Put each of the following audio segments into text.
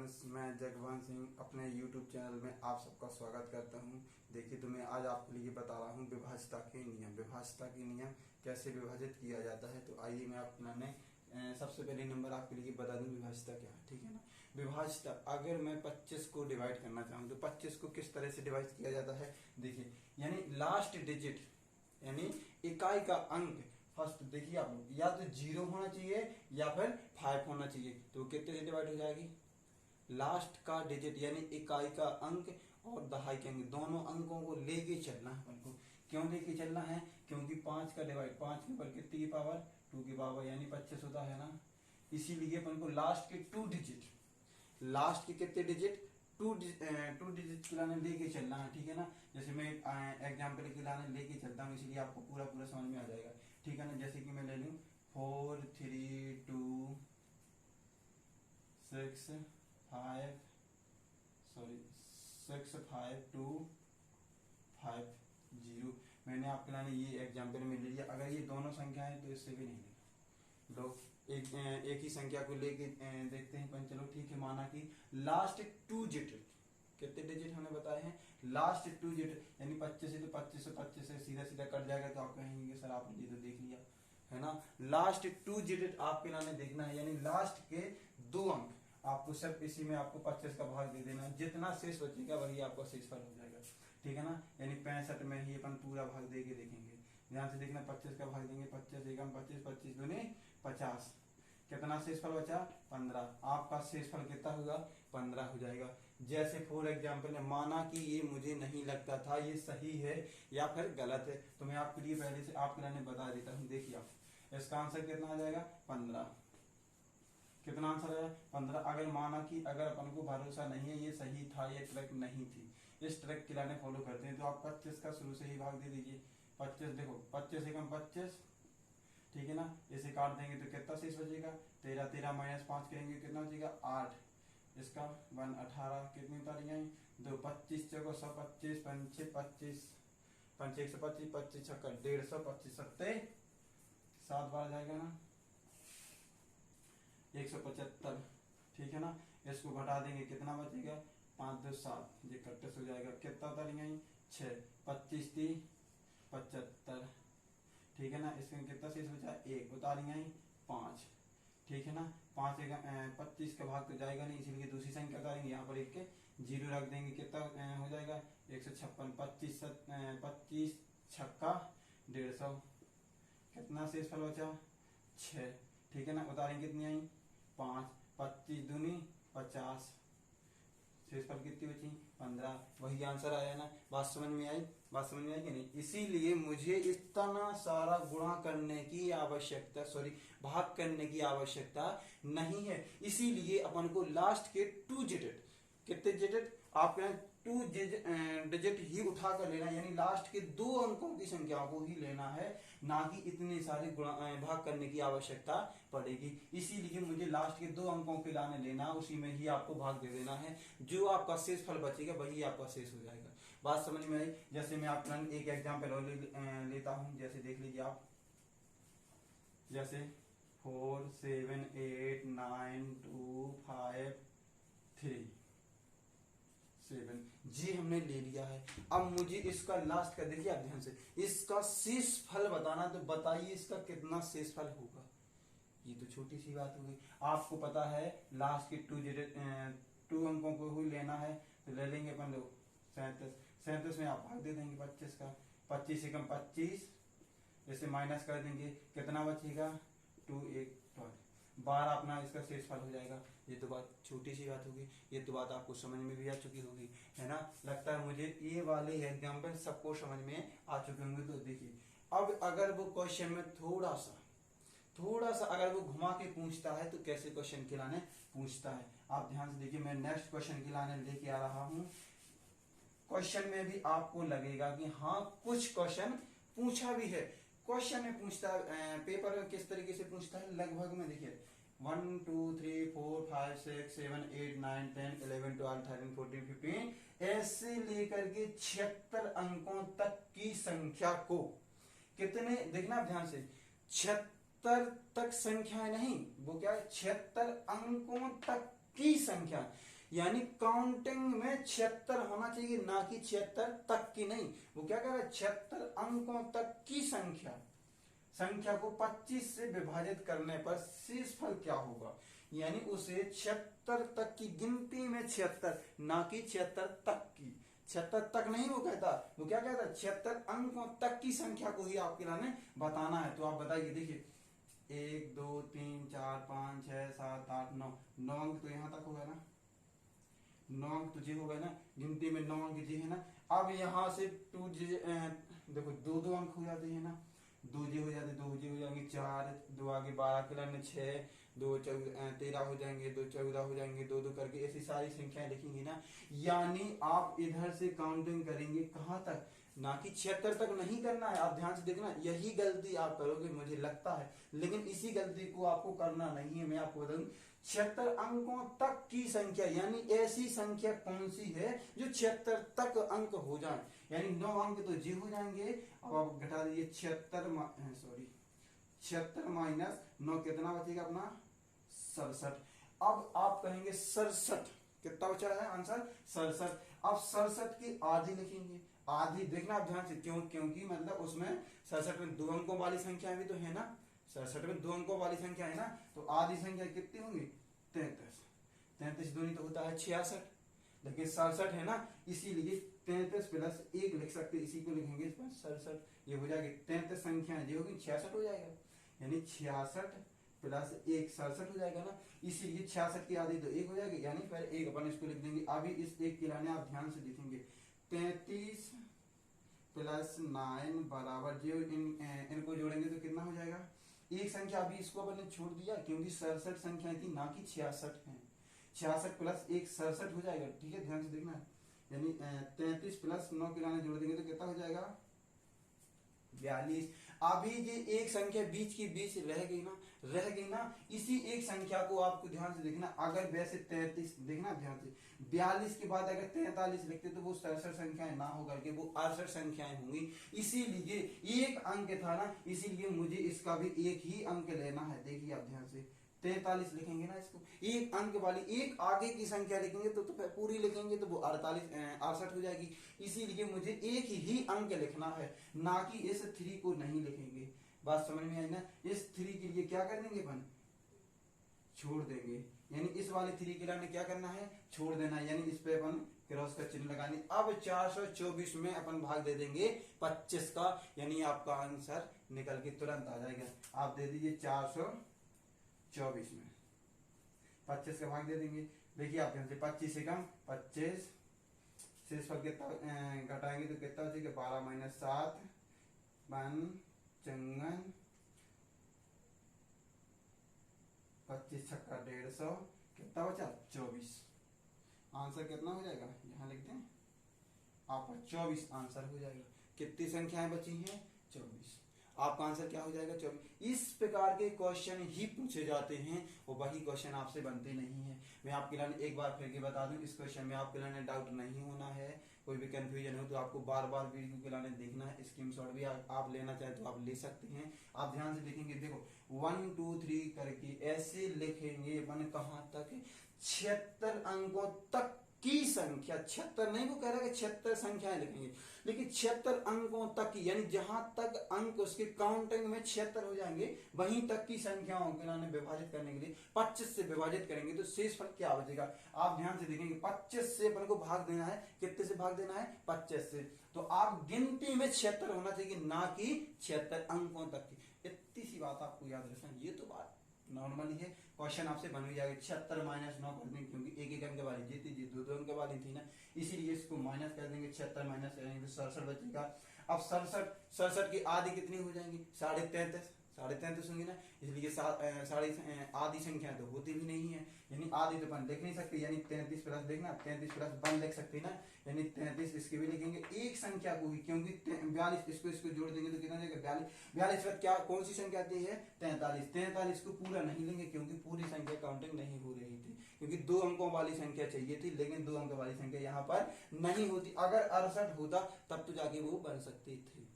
Friends, मैं जगवंत सिंह अपने YouTube channel में आप सबका स्वागत करता हूं। देखिए, तो मैं आज आपके लिए बता रहा हूं विभाज्यता के नियम। विभाज्यता के नियम कैसे विभाजित किया जाता है। तो आइए मैं आपने सबसे पहले नंबर आपके लिए बता दूं विभाज्यता क्या है। ठीक है ना। विभाज्यता, अगर मैं 25 को डिवाइड करना चाहूँ तो 25 को किस तरह से डिवाइड किया जाता है। देखिए, यानी लास्ट डिजिट यानी इकाई का अंक फर्स्ट, देखिए आप लोग, या तो 0 होना चाहिए या फिर 5 होना चाहिए। तो कितने से डिवाइड हो जाएगी। लास्ट का डिजिट यानी इकाई का अंक और दहाई के अंक, दोनों अंकों को लेके चलना है अपन को। क्यों लेके चलना है, क्योंकि 5 का डिवाइड 5 के ऊपर कितनी की पावर 2 की पावर यानी 25 होता है ना। इसीलिए अपन को लास्ट के 2 डिजिट, लास्ट के कितने डिजिट, टू डिजिट की लाने लेके चलना है। ठीक है ना। जैसे मैं एग्जाम्पल की लाने लेके चलता हूँ, इसलिए आपको पूरा पूरा समझ में आ जाएगा। ठीक है ना। जैसे कि मैं ले लूँ 4 3 2 6 5 5 2 5 0। मैंने आपके लाने ये एग्जाम्पल में ले लिया। अगर ये दोनों संख्या है तो इससे भी नहीं लेगा। लोग एक ही संख्या को लेके देखते हैं। पर चलो ठीक है, माना कि लास्ट 2 डिजिट, कितने डिजिट हमने बताए हैं, लास्ट 2 डिजिट यानी 25 से, तो 25 से सीधा सीधा कट जाएगा। तो आप कहेंगे सर आपने ये तो देख लिया है ना। लास्ट 2 डिजिट आपके लाने देखना है, यानी लास्ट के 2 अंक आपको सिर्फ इसी में आपको 25 का भाग दे देना है। जितना शेष बचेगा वही आपका शेषफल हो जाएगा। ठीक है ना। यानी 65 में ही अपन पूरा भाग दे के देखेंगे। ध्यान से देखना, 25 का भाग देंगे, 25 एकम 25, 25 दूनी 50। कितना शेषफल बचा 15। आपका शेषफल कितना होगा 15 हो जाएगा। जैसे फॉर एग्जाम्पल माना कि ये मुझे नहीं लगता था ये सही है या फिर गलत है, तो मैं आपके लिए पहले से आपके लिए बता देता हूँ। देखिए आप, इसका आंसर कितना आ जाएगा 15। कितना आंसर है 15। अगर माना कि अगर अपन को भरोसा नहीं है ये सही था ये ट्रैक नहीं थी, इस ट्रैक की लाने फॉलो करते हैं, तो आप 25 का शुरू से ही भाग दे दीजिए। 25 देखो, 25 एकम 25। ठीक है ना। इसे काट देंगे तो कितना शेष बचेगा 13, 13 माइनस 5 करेंगे कितना बचेगा 8। इसका 1 18 कितनी उतारेंगे 2, 25 चौको 125, 5 25, 5 125, 25 छक्का 150, 25 सत्ते 7 बार जाएगा ना 175। ठीक है ना। इसको घटा देंगे कितना बचेगा 5 2 7, ये कट्टस हो जाएगा। कितना उतारेंगे 6, 25 30 75। ठीक है ना। इसमें कितना शेष बचा 1, उतारेंगे 5। ठीक है ना। 5 25 का भाग तो जाएगा नहीं, इसीलिए दूसरी संख्या उतारेंगे, यहाँ पर एक के 0 रख देंगे। कितना हो जाएगा 156, 25 छक्का 150। कितना शेषफल बचा 6। ठीक है ना। उतारेंगे कितनी आई 5, 25 दूनी 50, शेषफल कितनी बची 15। वही आंसर आया ना। बात समझ में आई, बात समझ में आई कि नहीं। इसीलिए मुझे इतना सारा गुणा करने की आवश्यकता, भाग करने की आवश्यकता नहीं है। इसीलिए अपन को लास्ट के 2 डिजिट, कितने डिजिट आपके 2 डिजिट ही उठा कर लेना, यानी लास्ट के 2 अंकों की संख्या को ही लेना है, ना कि इतने सारे भाग करने की आवश्यकता पड़ेगी। इसीलिए मुझे लास्ट के 2 अंकों के लाने लेना, उसी में ही आपको भाग दे देना है। जो आपका शेष फल बचेगा वही आपका शेष हो जाएगा। बात समझ में आई। जैसे मैं आपका एक एग्जाम्पल और लेता हूं। जैसे देख लीजिए आप, जैसे 4 7 8 9 2 5 3 7 जी हमने ले लिया है। अब मुझे इसका लास्ट का, देखिए आप ध्यान से, इसका शेष फल बताना। तो बताइए इसका कितना शेष फल होगा। ये तो छोटी सी बात हो गई। आपको पता है लास्ट के 2 अंकों को ही लेना है, तो ले लेंगे अपन लोग 37। 37 में आप भाग दे देंगे 25 का, 25 एकम 25, इसे माइनस कर देंगे कितना बचेगा 2 1 12 अपना इसका शेषफल हो जाएगा। ये तो बात छोटी सी बात होगी, ये तो बात आपको समझ में भी आ चुकी होगी, है ना। लगता है मुझे ये वाले एग्जाम्पल सबको समझ में आ चुके होंगे। तो देखिए, अब अगर वो क्वेश्चन में थोड़ा सा अगर वो घुमा के पूछता है तो कैसे क्वेश्चन के लाने पूछता है, आप ध्यान से देखिए। मैं नेक्स्ट क्वेश्चन के लाने लेके आ रहा हूं। क्वेश्चन में भी आपको लगेगा कि हाँ कुछ क्वेश्चन पूछा भी है। क्वेश्चन में पूछता है, पेपर में किस तरीके से पूछता है लगभग में, देखिए 1 2 3 4 5 6 7 8 9 10 11 12 13 14 15 ऐसे लेकर के 76 अंकों तक की संख्या को, कितने देखना ध्यान से, 76 तक संख्या नहीं, वो क्या है 76 अंकों तक की संख्या। यानी काउंटिंग में 76 होना चाहिए, ना कि 76 तक की नहीं। वो क्या कह रहा है, 76 अंकों तक की संख्या को 25 से विभाजित करने पर शेषफल क्या होगा। यानी उसे 76 तक की गिनती में 76, ना कि 76 तक की। 76 तक नहीं वो कहता, वो क्या कहता है, 76 अंकों तक की संख्या को ही आपके लाने बताना है। तो आप बताइए, देखिए 1 2 3 4 5 6 7 8 9, 9 अंक तो यहाँ तक होगा ना, 9 अंक तो जी होगा ना, गिनती में 9 अंक जी है ना। अब यहाँ से 2 जी देखो 2 अंक हो जाते हैं ना, 2 जी हो जाते, 2 जी हो जाएंगे 4, 2 आगे 12 के लाने 6, 2 13 हो जाएंगे, 2 14 हो जाएंगे, 2 2 करके ऐसी सारी संख्याएं लिखेंगे ना। यानी आप इधर से काउंटिंग करेंगे कहाँ तक, ना कि 76 तक नहीं करना है। आप ध्यान से देखना, यही गलती आप करोगे मुझे लगता है, लेकिन इसी गलती को आपको करना नहीं है। मैं आपको बता दूं, 76 अंकों तक की संख्या, यानी ऐसी संख्या कौन सी है जो 76 तक अंक हो जाए। यानी 9 अंक तो जी हो जाएंगे। अब आप घटा दीजिए 76 माइनस 9 कितना बचेगा अपना, 67। अब आप कहेंगे 67 कितना बचा है आंसर, 67। अब 67 की आधी लिखेंगे, आधी देखना आप ध्यान से, क्योंकि मतलब उसमें 67 में 2 अंकों वाली संख्या भी तो है ना, 67 में 2 अंकों वाली संख्या है ना, तो आधी संख्या कितनी होंगी, 33। 33 दूनी तो होता है 66, लेकिन 67 है ना, इसीलिए 33 प्लस 1 लिख सकते, इसी को लिखेंगे इस पर 67, ये हो जाएगी 33 संख्या ये होगी 66 हो जाएगा, यानी 66 प्लस 1 67 हो जाएगा ना। इसीलिए 66 की आधी तो 1 हो जाएगी, यानी फिर 1 अपन इसको लिख देंगे। अभी इस 1 के लाने आप ध्यान से देखेंगे, 33 प्लस 9 बराबर जो इनको जोड़ेंगे तो कितना हो जाएगा, एक संख्या अभी इसको अपन ने छोड़ दिया क्योंकि 67 संख्या थी ना कि 66 है। 66 प्लस 1 67 हो जाएगा, ठीक है, ध्यान से देखना। यानी 33 प्लस 9 के लाने जोड़ देंगे तो कितना हो जाएगा, 42। अभी ये एक संख्या बीच की बीच रह गई ना, इसी एक संख्या को आपको ध्यान से देखना। अगर वैसे 33 देखना ध्यान से, 42 के बाद अगर 43 लिखते तो वो 67 संख्याएं ना होकर के वो 68 संख्याएं होंगी। इसीलिए एक अंक था ना, इसीलिए मुझे इसका भी एक ही अंक लेना है। देखिए आप ध्यान से, 43 लिखेंगे ना इसको, एक अंक वाली एक आगे की संख्या लिखेंगे तो पूरी लिखेंगे तो वो 68 हो जाएगी। इसीलिए मुझे एक ही अंक लिखना है, ना कि इस 3 को नहीं लिखेंगे। बात समझ में आई ना। इस 3 के लिए क्या कर देंगे अपन, छोड़ देंगे, यानी इस वाले 3 के लिए क्या करना है, छोड़ देना है, यानी इस पे अपन क्रॉस का चिन्ह लगाने। अब 424 में अपन भाग दे देंगे 25 का, यानी आपका आंसर निकल के तुरंत आ जाएगा। आप दे दीजिए 424 में 25 का भाग दे देंगे। देखिए आप ध्यान से, 25 से कम 25, शेषफल कितना घटाएंगे तो कितना बचेगा, 12 माइनस 7 55, 25 छक्का 150, कितना बचा 24। आंसर कितना हो जाएगा, यहाँ लिखते हैं आपका 24 आंसर हो जाएगा। कितनी संख्याएं बची हैं, 24। आपका आंसर क्या हो जाएगा, 24। इस प्रकार के क्वेश्चन ही पूछे जाते हैं और वही क्वेश्चन आपसे बनते नहीं है। मैं आपके लिए एक बार फिर के बता दूं, इस क्वेश्चन में आपके लिए डाउट नहीं होना है। कोई भी कंफ्यूजन हो तो आपको बार बार वीडियो के लाने देखना है। स्क्रीनशॉट भी आप लेना चाहे तो आप ले सकते हैं। आप ध्यान से देखेंगे, देखो 1 2 3 करके ऐसे लिखेंगे अपन कहाँ तक, 76 अंकों तक की संख्या। 76 नहीं वो कह रहा है कि 76 संख्याएं लिखेंगे, लेकिन 76 अंकों तक की, यानी जहां तक अंक उसके काउंटिंग में 76 हो जाएंगे वहीं तक की संख्याओं के नाम विभाजित करने के लिए 25 से विभाजित करेंगे तो शेषफल क्या बचेगा। आप ध्यान से देखेंगे, 25 से अपन को भाग देना है, कितने से भाग देना है, 25 से। तो आप गिनती में 76 होना चाहिए, ना कि 76 अंकों तक की। इतनी सी बात आपको याद रखना, ये तो बात नॉर्मली है। क्वेश्चन आपसे बन भी जाएगा, 76 माइनस 9 कर देंगे, क्योंकि एक एक अंक वाली जीती जी 2 अंक वाली थी ना, इसीलिए इसको माइनस कर देंगे। 76 माइनस करेंगे तो 67 बचेगा। अब 67 की आधी कितनी हो जाएंगी, 33.5 33.5 होंगी ना, इसलिए आधी संख्या तो होती भी नहीं है, यानी आधी तो अपन लिख नहीं सकते। यानी 33 प्लस देखना, 33 प्लस 1 लिख सकते ना, यानी 33 इसके भी लिखेंगे एक संख्या को ही, क्योंकि 42 इसको जोड़ देंगे तो कितना जाएगा, 42 पर क्या कौन सी संख्या आती है, 43। 43 को पूरा नहीं लेंगे क्योंकि पूरी संख्या काउंटिंग नहीं हो रही थी, क्योंकि 2 अंकों वाली संख्या चाहिए थी, लेकिन 2 अंक वाली संख्या यहाँ पर नहीं होती। अगर 68 होता तब तो जाके वो बन सकती थी,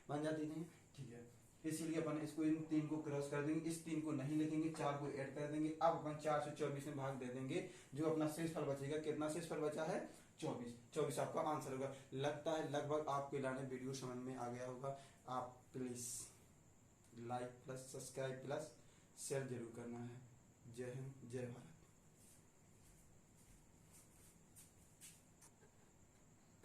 बन जाती थी, ठीक है। इसीलिए अपन इसको इन 3 को क्रॉस कर देंगे, इस 3 को नहीं लिखेंगे, 4 को ऐड कर देंगे। अब अपन 4 से 24 में भाग दे देंगे, जो अपना शेषफल बचेगा, कितना शेषफल बचा है 24, 24 आपका आंसर होगा। लगता है लगभग आपके लाने वीडियो समझ में आ गया होगा। आप please like plus subscribe plus share जरूर करना है। जय हिंद, जय भारत।